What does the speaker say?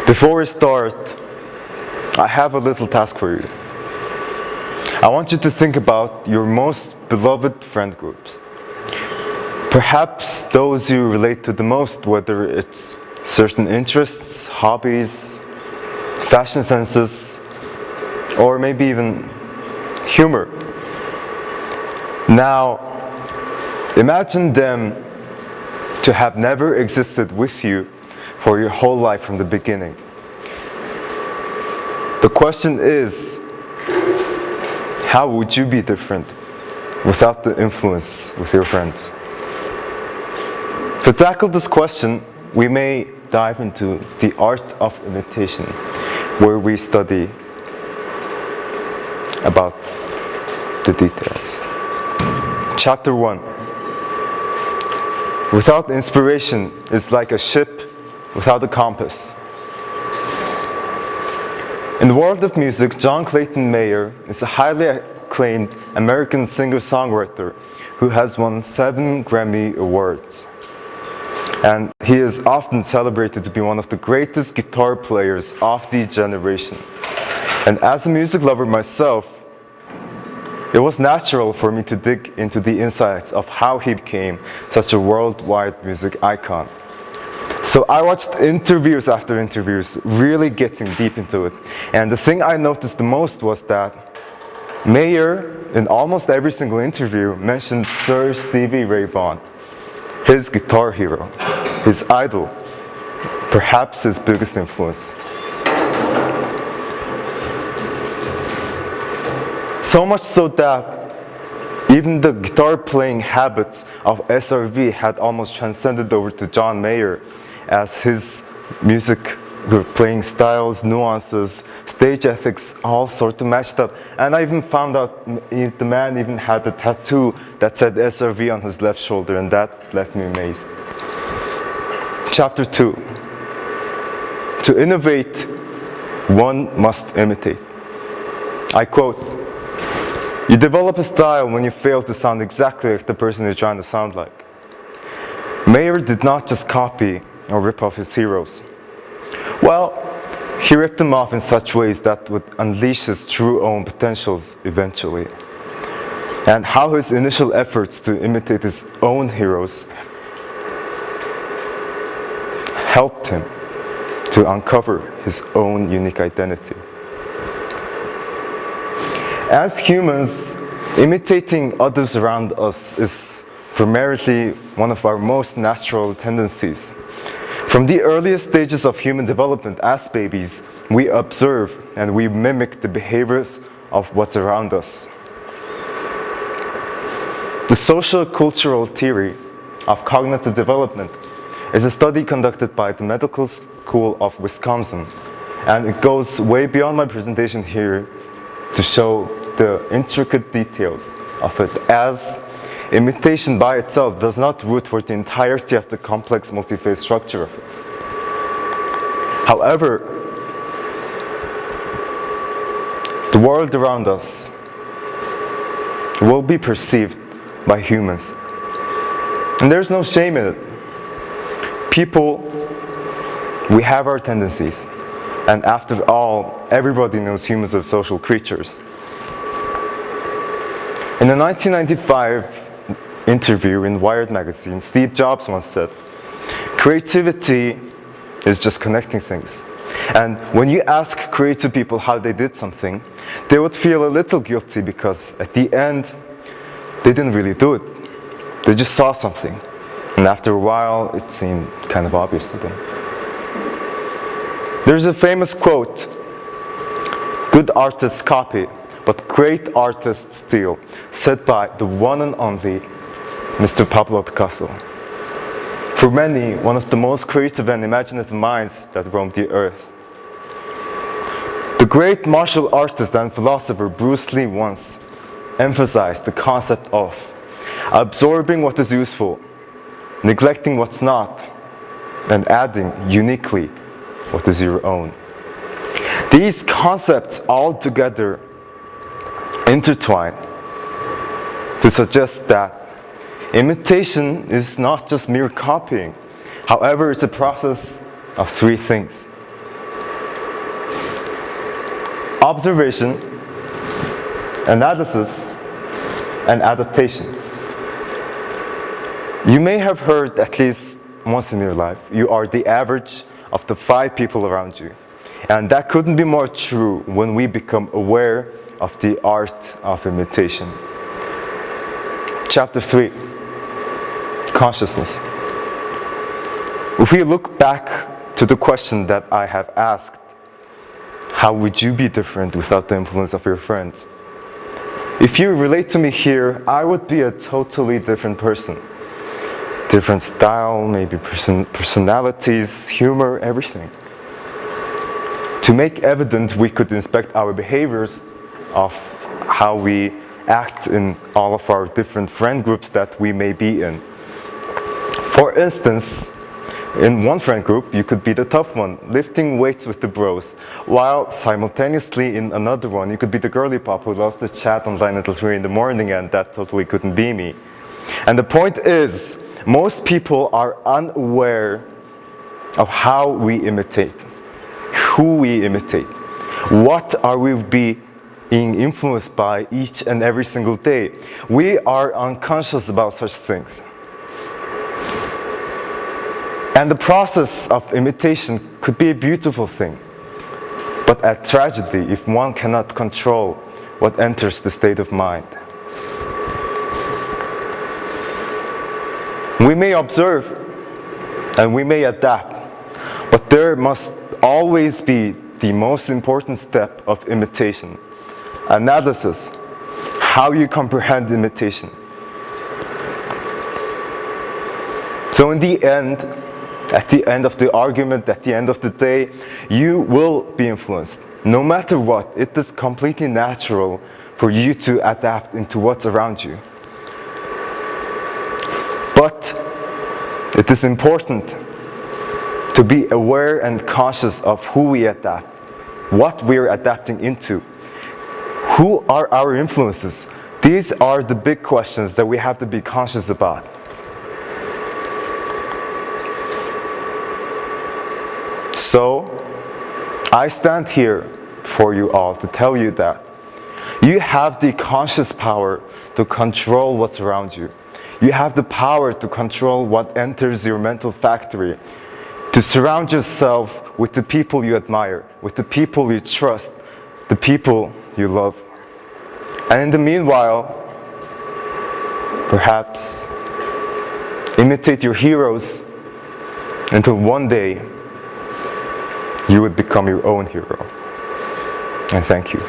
Before we start, I have a little task for you. I want you to think about your most beloved friend groups. Perhaps those you relate to the most, whether it's certain interests, hobbies, fashion senses, or maybe even humor. Now, imagine them to have never existed with you for your whole life from the beginning. The question is, how would you be different without the influence with your friends? To tackle this question, we may dive into the art of imitation, where we study about the details. Chapter 1. Without inspiration is like a ship without a compass. In the world of music, John Clayton Mayer is a highly acclaimed American singer-songwriter who has won 7 Grammy Awards. And he is often celebrated to be one of the greatest guitar players of the generation. And as a music lover myself, it was natural for me to dig into the insights of how he became such a worldwide music icon. So I watched interviews after interviews, really getting deep into it. And the thing I noticed the most was that Mayer, in almost every single interview, mentioned Sir Stevie Ray Vaughan, his guitar hero, his idol, perhaps his biggest influence. So much so that even the guitar playing habits of SRV had almost transcended over to John Mayer, as his music playing styles, nuances, stage ethics all sort of matched up. And I even found out the man even had a tattoo that said SRV on his left shoulder, and that left me amazed. Chapter 2. To innovate, one must imitate. I quote, "You develop a style when you fail to sound exactly like the person you're trying to sound like." Mayer did not just copy or rip off his heroes. Well, he ripped them off in such ways that would unleash his true own potentials eventually. And how his initial efforts to imitate his own heroes helped him to uncover his own unique identity. As humans, imitating others around us is primarily one of our most natural tendencies. From the earliest stages of human development as babies, we observe and we mimic the behaviors of what's around us. The social-cultural theory of cognitive development is a study conducted by the Medical School of Wisconsin, and it goes way beyond my presentation here to show the intricate details of it, as imitation by itself does not root for the entirety of the complex multi-phase structure of it. However, the world around us will be perceived by humans. And there's no shame in it. People, we have our tendencies. And after all, everybody knows humans are social creatures. In a 1995 interview in Wired magazine, Steve Jobs once said, "Creativity is just connecting things." And when you ask creative people how they did something, they would feel a little guilty because at the end, they didn't really do it. They just saw something. And after a while, it seemed kind of obvious to them. There's a famous quote, "Good artists copy, but great artists steal," said by the one and only Mr. Pablo Picasso. For many, one of the most creative and imaginative minds that roamed the earth. The great martial artist and philosopher Bruce Lee once emphasized the concept of absorbing what is useful, neglecting what's not, and adding uniquely what is your own. These concepts all together intertwine to suggest that imitation is not just mere copying. However, it's a process of 3 things: observation, analysis, and adaptation. You may have heard at least once in your life, you are the average of the 5 people around you. And that couldn't be more true when we become aware of the art of imitation. Chapter 3, consciousness. If we look back to the question that I have asked, how would you be different without the influence of your friends? If you relate to me here, I would be a totally different person. Different style, maybe personalities, humor, everything. To make evident, we could inspect our behaviors of how we act in all of our different friend groups that we may be in. For instance, in one friend group, you could be the tough one, lifting weights with the bros, while simultaneously in another one, you could be the girly pop who loves to chat online until 3 in the morning, and that totally couldn't be me. And the point is, most people are unaware of how we imitate, who we imitate, what are we being influenced by each and every single day. We are unconscious about such things. And the process of imitation could be a beautiful thing, but a tragedy if one cannot control what enters the state of mind. We may observe and we may adapt, but there must always be the most important step of imitation: analysis, how you comprehend imitation. So in the end, at the end of the argument, at the end of the day, you will be influenced. No matter what, it is completely natural for you to adapt into what's around you. But it is important to be aware and conscious of who we adapt, what we're adapting into, who are our influences. These are the big questions that we have to be conscious about. So, I stand here for you all to tell you that you have the conscious power to control what's around you. You have the power to control what enters your mental factory, to surround yourself with the people you admire, with the people you trust, the people you love. And in the meanwhile, perhaps imitate your heroes until one day you would become your own hero. And thank you.